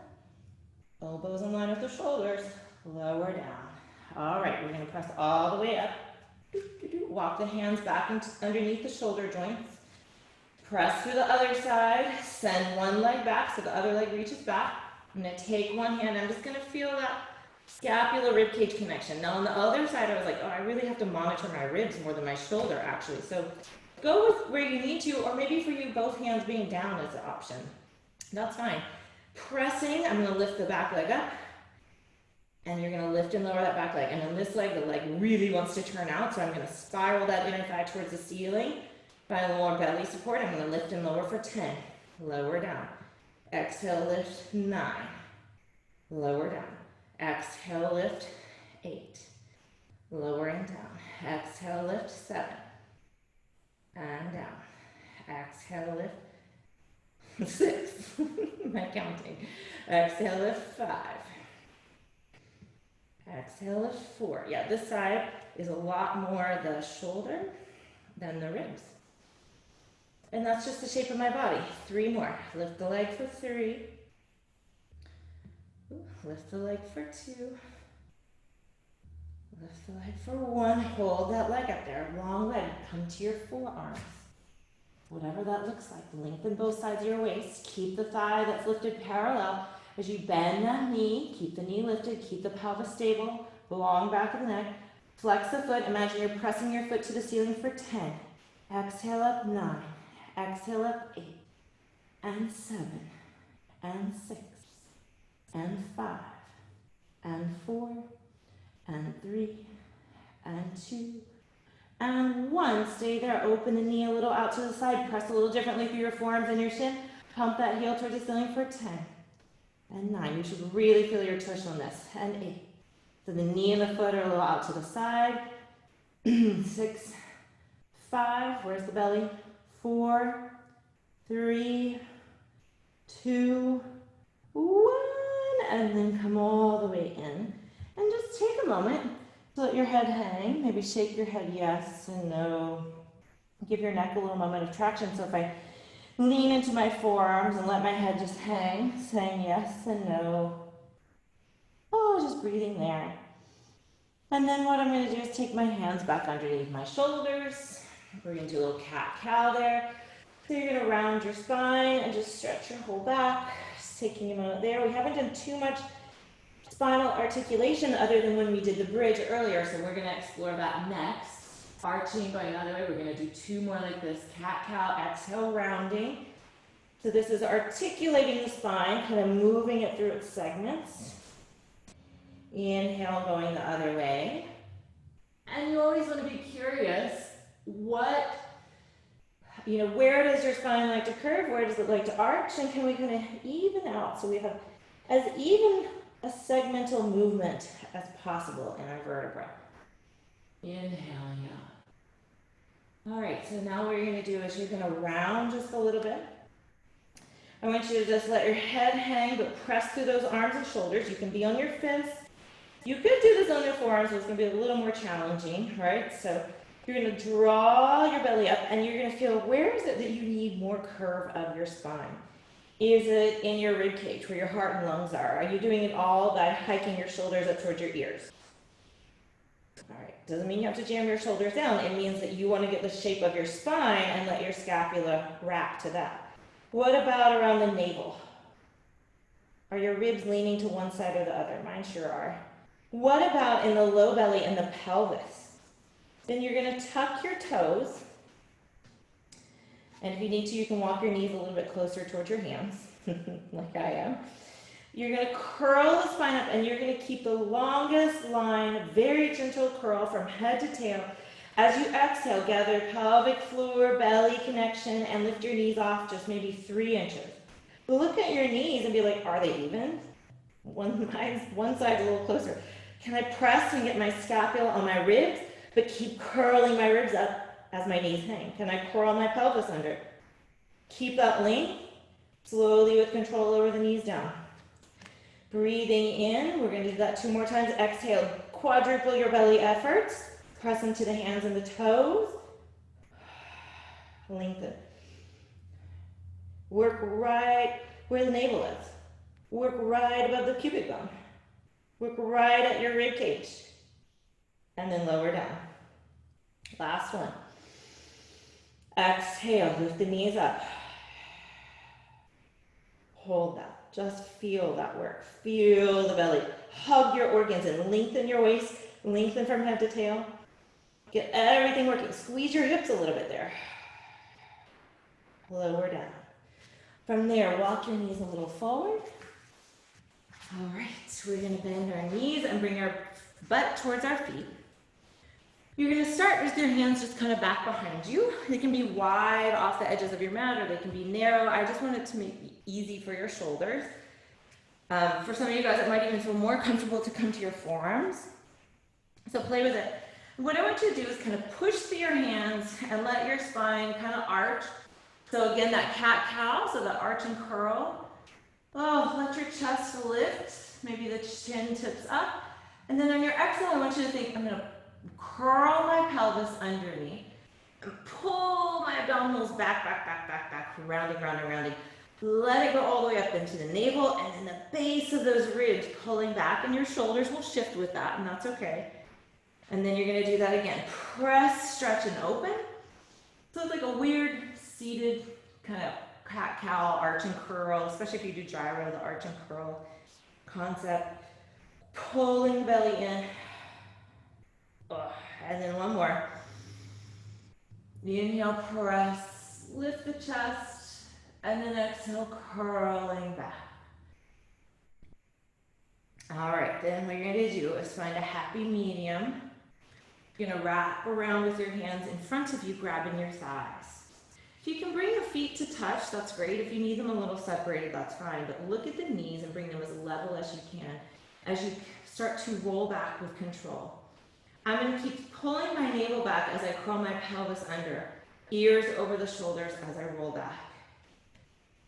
Elbows in line with the shoulders. Lower down. All right, we're going to press all the way up. Walk the hands back underneath the shoulder joints. Press through the other side. Send one leg back so the other leg reaches back. I'm going to take one hand. I'm just going to feel that scapular ribcage connection. Now on the other side, I was like, oh, I really have to monitor my ribs more than my shoulder, actually. So go with where you need to, or maybe for you, both hands being down is the option. That's fine. Pressing, I'm going to lift the back leg up. And you're going to lift and lower that back leg. And on this leg, the leg really wants to turn out. So I'm going to spiral that inner thigh towards the ceiling. Find more belly support. I'm going to lift and lower for 10. Lower down. Exhale, lift 9. Lower down. Exhale, lift 8. lowering down. Exhale, lift, 7. And down. Exhale, lift, 6. Am I counting? Exhale, lift, 5. Exhale, lift, 4. Yeah, this side is a lot more the shoulder than the ribs. And that's just the shape of my body. 3 more. Lift the leg for 3. Lift the leg for 2. Lift the leg for 1. Hold that leg up there. Long leg. Come to your forearms. Whatever that looks like. Lengthen both sides of your waist. Keep the thigh that's lifted parallel. As you bend that knee, keep the knee lifted. Keep the pelvis stable. Long back of the neck. Flex the foot. Imagine you're pressing your foot to the ceiling for 10. Exhale up, 9. Exhale up, 8. And 7. And 6. And 5. And 4. And 3. And 2. And 1. Stay there. Open the knee a little out to the side. Press a little differently through your forearms and your shin. Pump that heel towards the ceiling for 10. And 9. You should really feel your tush on this. And 8. So the knee and the foot are a little out to the side. 6. 5. Where's the belly? 4. 3. 2. 1. And then come all the way in. And just take a moment to let your head hang. Maybe shake your head yes and no. Give your neck a little moment of traction. So if I lean into my forearms and let my head just hang, saying yes and no. Oh, just breathing there. And then what I'm going to do is take my hands back underneath my shoulders. We're going to do a little cat-cow there. So you're going to round your spine and just stretch your whole back. Just taking a moment there. We haven't done too much spinal articulation other than when we did the bridge earlier. So we're going to explore that next. Arching, going the other way. We're going to do 2 more like this. Cat-cow, exhale, rounding. So this is articulating the spine, kind of moving it through its segments. Inhale, going the other way. And you always want to be curious, where does your spine like to curve? Where does it like to arch? And can we kind of even out so we have as even a segmental movement as possible in our vertebra. Inhaling out. All right, so now what you're going to do is you're going to round just a little bit. I want you to just let your head hang, but press through those arms and shoulders. You can be on your fists. You could do this on your forearms, but it's going to be a little more challenging, right? So you're going to draw your belly up, and you're going to feel, where is it that you need more curve of your spine? Is it in your rib cage, where your heart and lungs are? Are you doing it all by hiking your shoulders up towards your ears? All right, doesn't mean you have to jam your shoulders down. It means that you want to get the shape of your spine and let your scapula wrap to that. What about around the navel? Are your ribs leaning to one side or the other? Mine sure are. What about in the low belly and the pelvis? Then you're going to tuck your toes. And if you need to, you can walk your knees a little bit closer towards your hands, like I am. You're going to curl the spine up, and you're going to keep the longest line, very gentle curl from head to tail. As you exhale, gather pelvic floor, belly connection, and lift your knees off just maybe 3 inches. Look at your knees and be like, are they even? One side's a little closer. Can I press and get my scapula on my ribs, but keep curling my ribs up as my knees hang? Can I curl my pelvis under? Keep that length. Slowly with control, lower the knees down. Breathing in, we're going to do that 2 more times. Exhale, quadruple your belly efforts. Press into the hands and the toes. Lengthen. Work right where the navel is. Work right above the pubic bone. Work right at your rib cage. And then lower down. Last one. Exhale, lift the knees up. Hold that. Just feel that work. Feel the belly. Hug your organs and lengthen your waist. Lengthen from head to tail. Get everything working. Squeeze your hips a little bit there. Lower down. From there, walk your knees a little forward. All right, we're going to bend our knees and bring our butt towards our feet. You're going to start with your hands just kind of back behind you. They can be wide off the edges of your mat, or they can be narrow. I just want it to make it easy for your shoulders. For some of you guys, it might even feel more comfortable to come to your forearms. So play with it. What I want you to do is kind of push through your hands and let your spine kind of arch. So again, that cat-cow, so the arch and curl. Oh, let your chest lift. Maybe the chin tips up. And then on your exhale, I want you to think, I'm going to curl my pelvis under me. And pull my abdominals back, back, back, back, back, rounding, rounding, rounding. Let it go all the way up into the navel and then the base of those ribs pulling back, and your shoulders will shift with that, and that's okay. And then you're going to do that again. Press, stretch, and open. So it's like a weird seated kind of cat-cow arch and curl, especially if you do gyro, the arch and curl concept. Pulling belly in. And then one more. Inhale, press, lift the chest, and then exhale, curling back. All right, then what you're going to do is find a happy medium. You're going to wrap around with your hands in front of you, grabbing your thighs. If you can bring your feet to touch, that's great. If you need them a little separated, that's fine. But look at the knees and bring them as level as you can as you start to roll back with control. I'm going to keep pulling my navel back as I curl my pelvis under, ears over the shoulders as I roll back.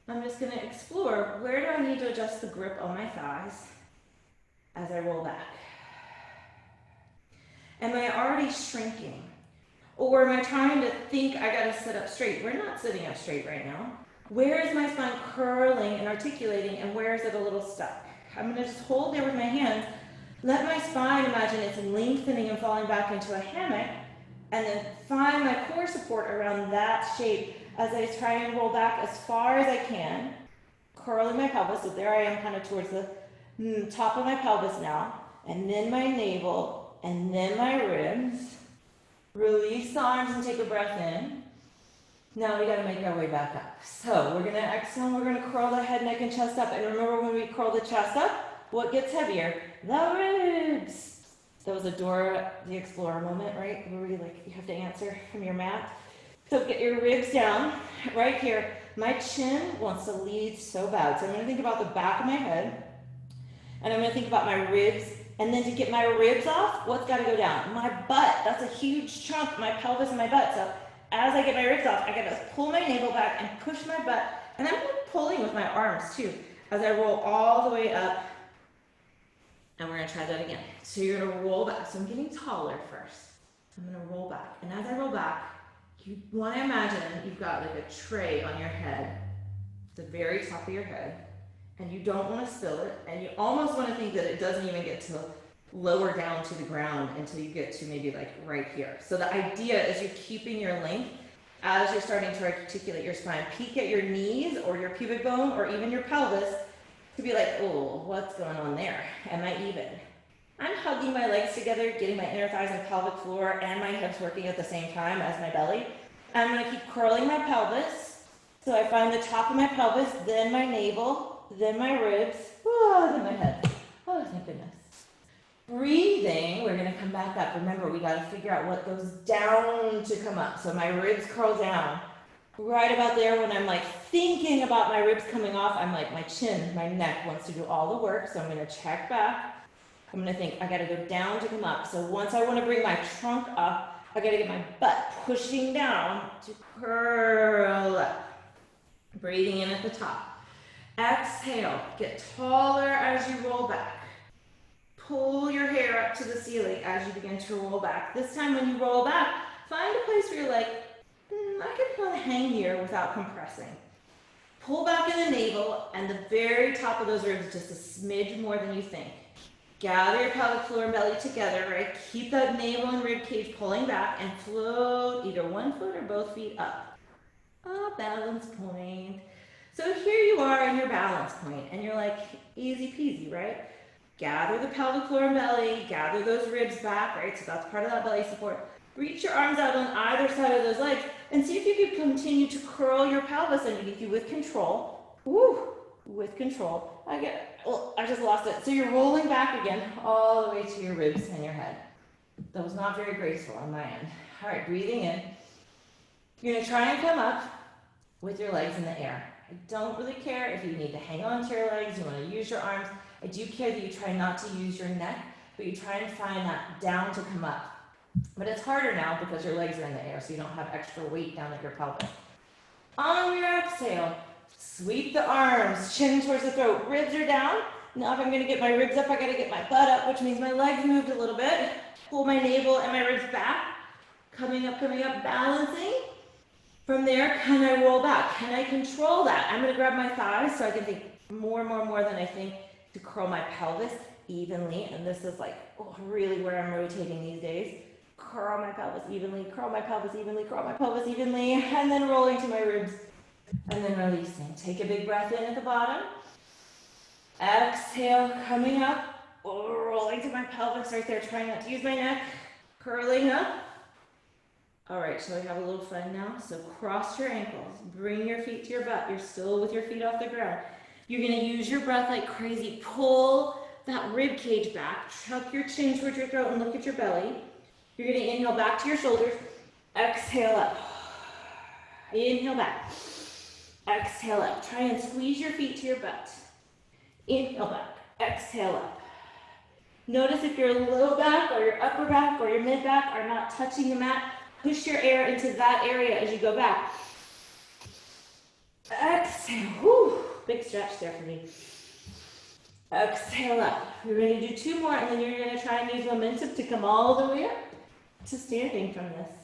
I'm just going to explore, where do I need to adjust the grip on my thighs as I roll back? Am I already shrinking? Or am I trying to think I got to sit up straight? We're not sitting up straight right now. Where is my spine curling and articulating, and where is it a little stuck? I'm going to just hold there with my hands. Let my spine, imagine it's lengthening and falling back into a hammock, and then find my core support around that shape as I try and roll back as far as I can, curling my pelvis. So there I am, kind of towards the top of my pelvis now, and then my navel, and then my ribs. Release the arms and take a breath in. Now we got to make our way back up. So we're going to exhale, and we're going to curl the head, neck, and chest up. And remember, when we curl the chest up, what gets heavier? The ribs. That was a Dora the Explorer moment, right? Where you have to answer from your mat. So get your ribs down right here. My chin wants to lead so bad. So I'm going to think about the back of my head. And I'm going to think about my ribs. And then to get my ribs off, what's got to go down? My butt. That's a huge chunk, my pelvis and my butt. So as I get my ribs off, I got to pull my navel back and push my butt. And I'm pulling with my arms too as I roll all the way up. And we're going to try that again. So you're going to roll back. So I'm getting taller first. I'm going to roll back. And as I roll back, you want to imagine you've got like a tray on your head, the very top of your head. And you don't want to spill it. And you almost want to think that it doesn't even get to lower down to the ground until you get to maybe like right here. So the idea is you're keeping your length as you're starting to articulate your spine. Peek at your knees or your pubic bone or even your pelvis to be like, oh, what's going on there? Am I even? I'm hugging my legs together, getting my inner thighs and pelvic floor and my hips working at the same time as my belly. I'm going to keep curling my pelvis. So I find the top of my pelvis, then my navel, then my ribs, then my head. Oh, thank goodness. Breathing, we're going to come back up. Remember, we got to figure out what goes down to come up. So my ribs curl down. Right about there, when I'm like thinking about my ribs coming off, I'm like, my chin, my neck wants to do all the work. So I'm going to check back. I'm going to think, I got to go down to come up. So once I want to bring my trunk up, I got to get my butt pushing down to curl up. Breathing in at the top. Exhale, get taller as you roll back. Pull your hair up to the ceiling as you begin to roll back. This time when you roll back, find a place where you're like, I can kind of hang here without compressing. Pull back in the navel and the very top of those ribs just a smidge more than you think. Gather your pelvic floor and belly together, right? Keep that navel and rib cage pulling back and float either one foot or both feet up. Balance point. So here you are in your balance point and you're like, easy peasy, right? Gather the pelvic floor and belly, gather those ribs back, right? So that's part of that belly support. Reach your arms out on either side of those legs and see if you can continue to curl your pelvis underneath you with control. Woo! With control. I just lost it. So you're rolling back again all the way to your ribs and your head. That was not very graceful on my end. All right, breathing in. You're going to try and come up with your legs in the air. I don't really care if you need to hang on to your legs, you want to use your arms. I do care that you try not to use your neck but you try and find that down to come up. But it's harder now because your legs are in the air, so you don't have extra weight down at your pelvis. On your exhale, sweep the arms, chin towards the throat, ribs are down. Now if I'm gonna get my ribs up, I gotta get my butt up, which means my legs moved a little bit. Pull my navel and my ribs back. Coming up, balancing. From there, can I roll back? Can I control that? I'm gonna grab my thighs so I can think more than I think to curl my pelvis evenly. And this is like really where I'm rotating these days. Curl my pelvis evenly, curl my pelvis evenly, curl my pelvis evenly, and then rolling to my ribs, and then releasing. Take a big breath in at the bottom. Exhale, coming up, rolling to my pelvis right there, trying not to use my neck, curling up. All right, shall we have a little fun now? So cross your ankles, bring your feet to your butt. You're still with your feet off the ground. You're gonna use your breath like crazy. Pull that rib cage back, tuck your chin towards your throat and look at your belly. You're gonna inhale back to your shoulders, exhale up. Inhale back, exhale up. Try and squeeze your feet to your butt. Inhale back, exhale up. Notice if your low back or your upper back or your mid back are not touching the mat, push your air into that area as you go back. Exhale, whew, big stretch there for me. Exhale up. We're going to do 2 more, and then you're going to try and use momentum to come all the way up to standing from this.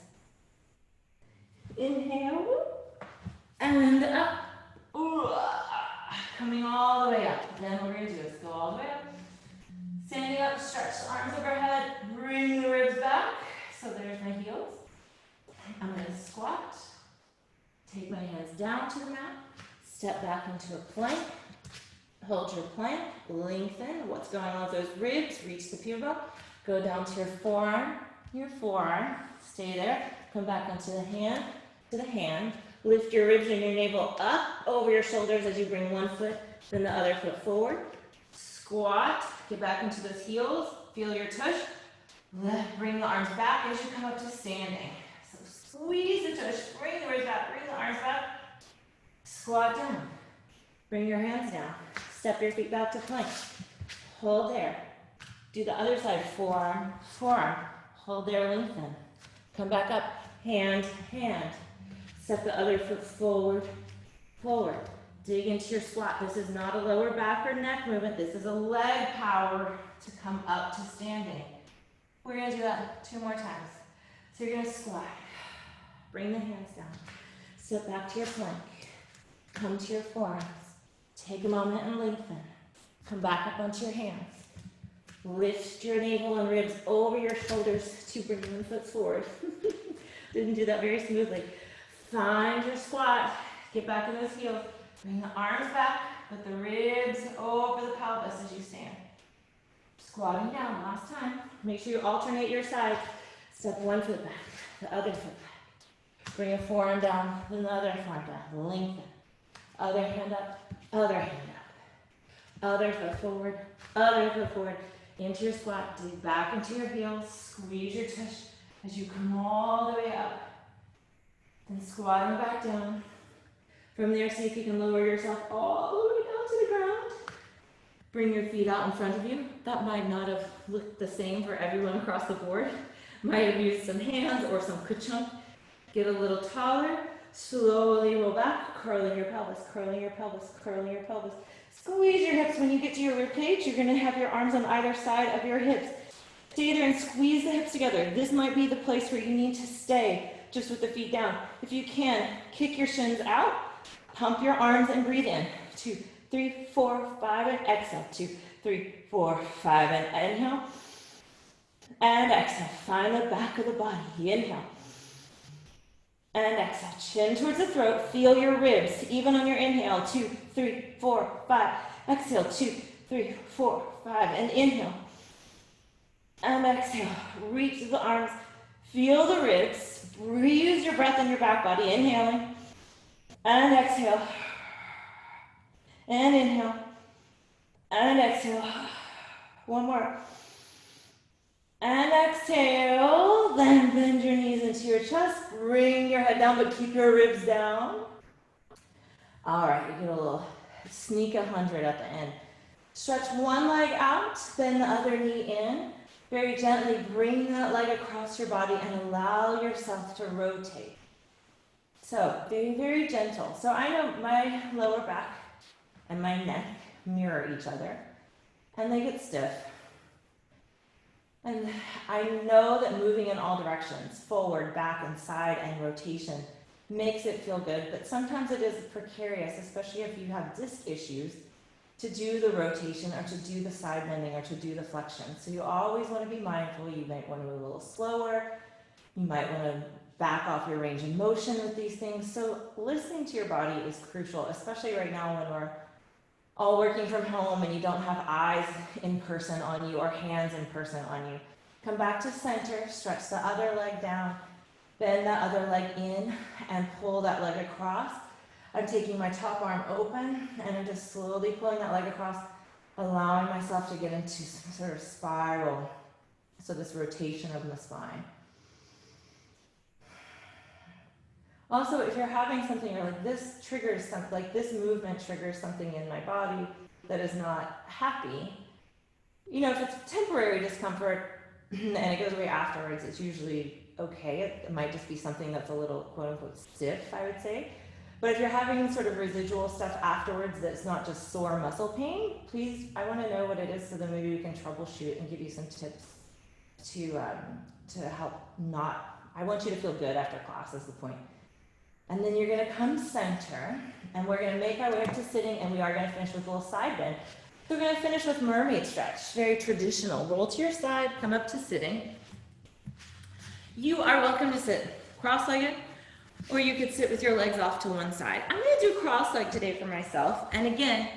Inhale, and up. Coming all the way up. Then what we're going to do is go all the way up. Standing up, stretch the arms overhead, bring the ribs back. So there's my heels. I'm going to squat. Take my hands down to the mat. Step back into a plank. Hold your plank, lengthen. What's going on with those ribs? Reach the pubis. Go down to your forearm. Stay there. Come back onto the hand. Lift your ribs and your navel up over your shoulders as you bring one foot, then the other foot forward. Squat. Get back into those heels. Feel your tush. Bring the arms back as you come up to standing. So squeeze the tush. Bring the ribs back. Bring the arms back. Squat down. Bring your hands down. Step your feet back to plank. Hold there. Do the other side. Forearm, forearm. Hold there, lengthen. Come back up. Hand, hand. Step the other foot forward, forward. Dig into your squat. This is not a lower back or neck movement. This is a leg power to come up to standing. We're going to do that 2 more times. So you're going to squat. Bring the hands down. Step back to your plank. Come to your forearms. Take a moment and lengthen. Come back up onto your hands. Lift your navel and ribs over your shoulders to bring one foot forward. Didn't do that very smoothly. Find your squat. Get back in those heels. Bring the arms back, put the ribs over the pelvis as you stand. Squatting down, last time. Make sure you alternate your side. Step one foot back, the other foot back. Bring your forearm down, then the other forearm down. Lengthen. Other hand up, other hand up. Other foot forward, other foot forward. Into your squat, dig back into your heels. Squeeze your tush as you come all the way up. Then squatting back down. From there, see if you can lower yourself all the way down to the ground. Bring your feet out in front of you. That might not have looked the same for everyone across the board. Might have used some hands or some ka-chunk. Get a little taller. Slowly roll back, curling your pelvis, curling your pelvis, curling your pelvis. Squeeze your hips. When you get to your rib cage, you're going to have your arms on either side of your hips. Stay there and squeeze the hips together. This might be the place where you need to stay, just with the feet down. If you can, kick your shins out. Pump your arms and breathe in. 2, 3, 4, 5, and exhale. 2, 3, 4, 5, and inhale. And exhale. Find the back of the body. Inhale. And exhale. Chin towards the throat. Feel your ribs, even on your inhale. 2, 3, 4, 5. Exhale. 2, 3, 4, 5, and inhale. And exhale. Reach the arms. Feel the ribs. Use your breath in your back body. Inhaling. And exhale. And inhale. And exhale. One more. And exhale. Then bend your knees into your chest. Bring your head down, but keep your ribs down. All right, you get a little sneak 100 at the end. Stretch one leg out, bend the other knee in. Very gently bring that leg across your body and allow yourself to rotate. So very, very gentle. So I know my lower back and my neck mirror each other and they get stiff. And I know that moving in all directions, forward, back, and side, and rotation makes it feel good, but sometimes it is precarious, especially if you have disc issues, to do the rotation or to do the side bending or to do the flexion. So you always want to be mindful. You might want to move a little slower. You might want to back off your range of motion with these things. So listening to your body is crucial, especially right now when we're all working from home and you don't have eyes in person on you or hands in person on you. Come back to center, stretch the other leg down, bend that other leg in and pull that leg across. I'm taking my top arm open and I'm just slowly pulling that leg across, allowing myself to get into some sort of spiral. So this rotation of the spine. Also, if you're having something or like this triggers something, like this movement triggers something in my body that is not happy, you know, if it's temporary discomfort and it goes away afterwards, it's usually okay. It might just be something that's a little quote unquote stiff, I would say. But if you're having sort of residual stuff afterwards that's not just sore muscle pain, please, I want to know what it is so then maybe we can troubleshoot and give you some tips to help not, I want you to feel good after class is the point. And then you're going to come center, and we're going to make our way up to sitting, and we are going to finish with a little side bend. So we're going to finish with mermaid stretch, very traditional. Roll to your side, come up to sitting. You are welcome to sit cross-legged, or you could sit with your legs off to one side. I'm going to do cross-legged today for myself. And again,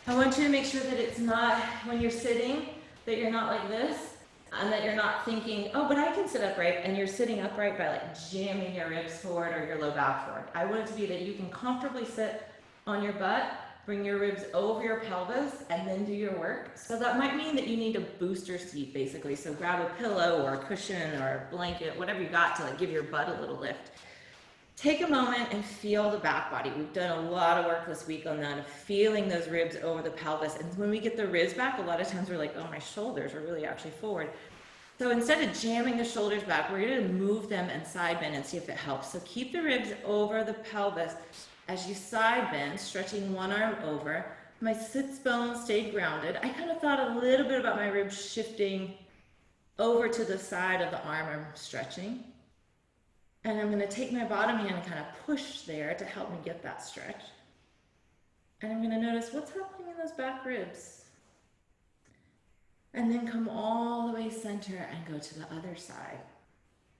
I want you to make sure that it's not, when you're sitting, that you're not like this, and that you're not thinking, oh, but I can sit upright, and you're sitting upright by like jamming your ribs forward or your low back forward. I want it to be that you can comfortably sit on your butt, bring your ribs over your pelvis, and then do your work. So that might mean that you need a booster seat, basically. So grab a pillow or a cushion or a blanket, whatever you got to like give your butt a little lift. Take a moment and feel the back body. We've done a lot of work this week on that, of feeling those ribs over the pelvis. And when we get the ribs back, a lot of times we're like, oh, my shoulders are really actually forward. So instead of jamming the shoulders back, we're going to move them and side bend and see if it helps. So keep the ribs over the pelvis as you side bend, stretching one arm over. My sits bones stayed grounded. I kind of thought a little bit about my ribs shifting over to the side of the arm I'm stretching. And I'm going to take my bottom hand and kind of push there to help me get that stretch. And I'm going to notice what's happening in those back ribs. And then come all the way center and go to the other side.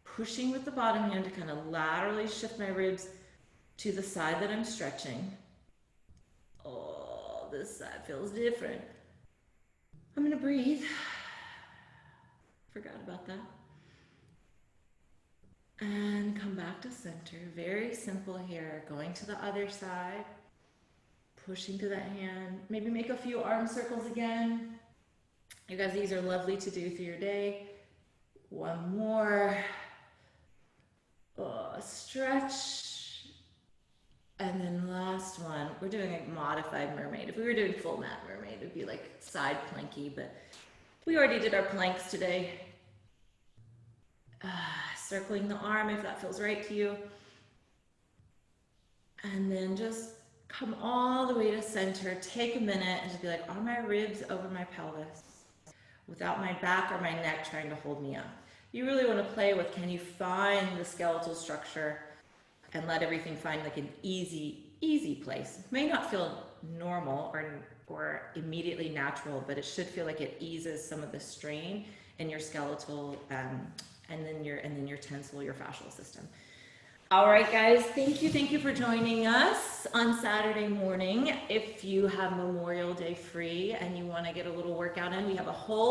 Pushing with the bottom hand to kind of laterally shift my ribs to the side that I'm stretching. Oh, this side feels different. I'm going to breathe. Forgot about that. And come back to center. Very simple here. Going to the other side. Pushing to that hand. Maybe make a few arm circles again. You guys, these are lovely to do through your day. One more. Stretch. And then last one. We're doing a modified mermaid. If we were doing full mat mermaid, it would be like side planky, but we already did our planks today. Circling the arm if that feels right to you. And then just come all the way to center. Take a minute and just be like, are my ribs over my pelvis? Without my back or my neck trying to hold me up. You really want to play with, can you find the skeletal structure and let everything find like an easy place. It may not feel normal or immediately natural, but it should feel like it eases some of the strain in your skeletal and then your tensile, your fascial system. All right, guys, thank you for joining us on Saturday morning. If you have Memorial Day free and you want to get a little workout in, we have a whole